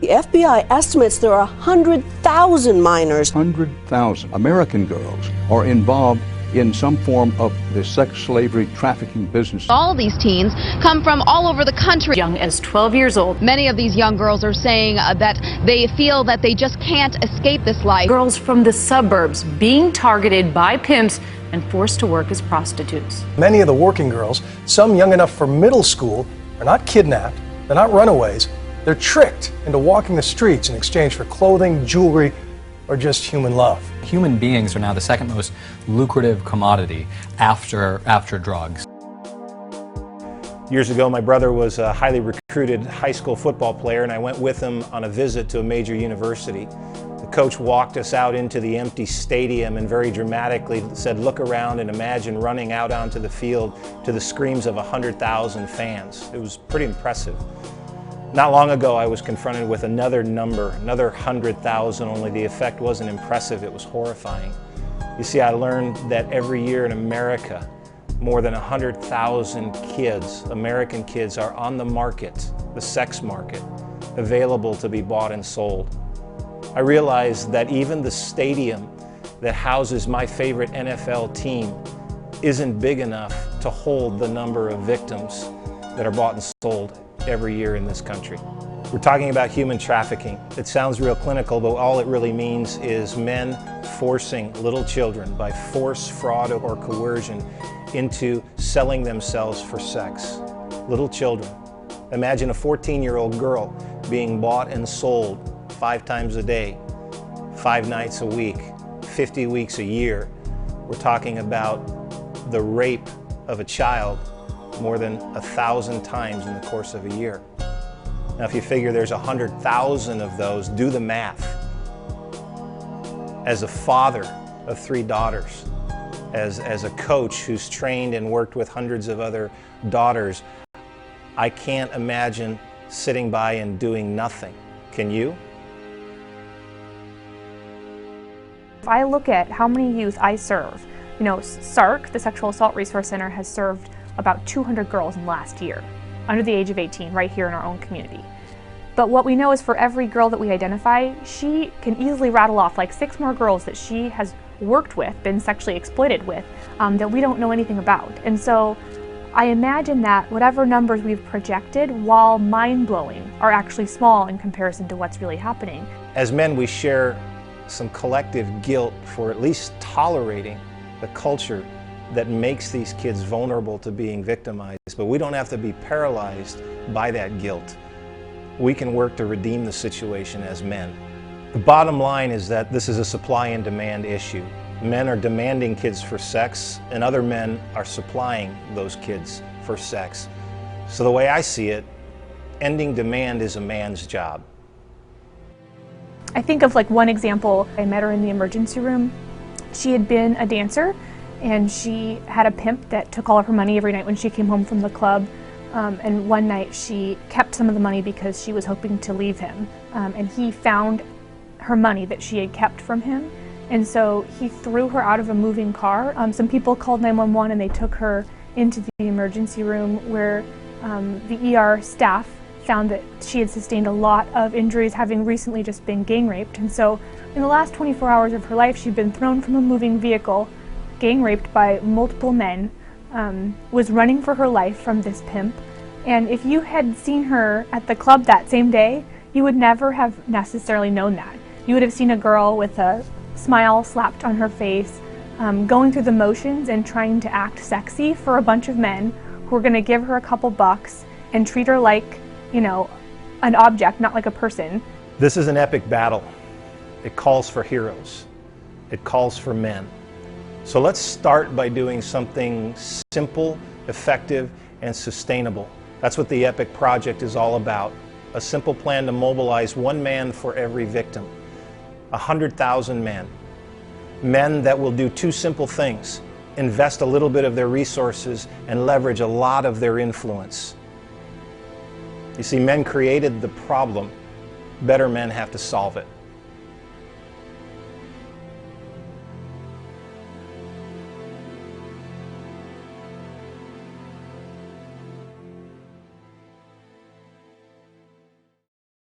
The FBI estimates there are 100,000 minors. 100,000 American girls are involved in some form of the sex slavery trafficking business. All these teens come from all over the country. Young as 12 years old. Many of these young girls are saying that they feel that they just can't escape this life. Girls from the suburbs being targeted by pimps and forced to work as prostitutes. Many of the working girls, some young enough for middle school, are not kidnapped, they're not runaways, they're tricked into walking the streets in exchange for clothing, jewelry, or just human love. Human beings are now the second most lucrative commodity after drugs. Years ago, my brother was a highly recruited high school football player, and I went with him on a visit to a major university. The coach walked us out into the empty stadium and very dramatically said, "Look around and imagine running out onto the field to the screams of 100,000 fans." It was pretty impressive. Not long ago, I was confronted with another number, another 100,000, only the effect wasn't impressive, it was horrifying. You see, I learned that every year in America, more than 100,000 kids, American kids, are on the market, the sex market, available to be bought and sold. I realized that even the stadium that houses my favorite NFL team isn't big enough to hold the number of victims that are bought and sold every year in this country. We're talking about human trafficking. It sounds real clinical, but all it really means is men forcing little children by force, fraud, or coercion into selling themselves for sex. Little children. Imagine a 14-year-old girl being bought and sold 5 times a day, 5 nights a week, 50 weeks a year. We're talking about the rape of a child more than 1,000 times in the course of a year. Now, if you figure there's 100,000 of those, do the math. As a father of 3 daughters, as a coach who's trained and worked with hundreds of other daughters, I can't imagine sitting by and doing nothing. Can you? If I look at how many youth I serve, you know, SARC, the Sexual Assault Resource Center, has served about 200 girls in the last year, under the age of 18, right here in our own community. But what we know is for every girl that we identify, she can easily rattle off like 6 more girls that she has worked with, been sexually exploited with, that we don't know anything about. And so I imagine that whatever numbers we've projected, while mind-blowing, are actually small in comparison to what's really happening. As men, we share some collective guilt for at least tolerating the culture that makes these kids vulnerable to being victimized. But we don't have to be paralyzed by that guilt. We can work to redeem the situation as men. The bottom line is that this is a supply and demand issue. Men are demanding kids for sex, and other men are supplying those kids for sex. So the way I see it, ending demand is a man's job. I think of like one example. I met her in the emergency room. She had been a dancer, and she had a pimp that took all of her money every night when she came home from the club. And one night she kept some of the money because she was hoping to leave him. And he found her money that she had kept from him. And so he threw her out of a moving car. Some people called 911 and they took her into the emergency room where the ER staff found that she had sustained a lot of injuries, having recently just been gang raped. And so in the last 24 hours of her life, she'd been thrown from a moving vehicle, gang raped by multiple men, was running for her life from this pimp. And if you had seen her at the club that same day, you would never have necessarily known that. You would have seen a girl with a smile slapped on her face, going through the motions and trying to act sexy for a bunch of men who are going to give her a couple bucks and treat her like, you know, an object, not like a person. This is an epic battle. It calls for heroes. It calls for men. So let's start by doing something simple, effective, and sustainable. That's what the EPIK project is all about. A simple plan to mobilize 1 man for every victim. 100,000 men. Men that will do 2 simple things: invest a little bit of their resources and leverage a lot of their influence. You see, men created the problem. Better men have to solve it.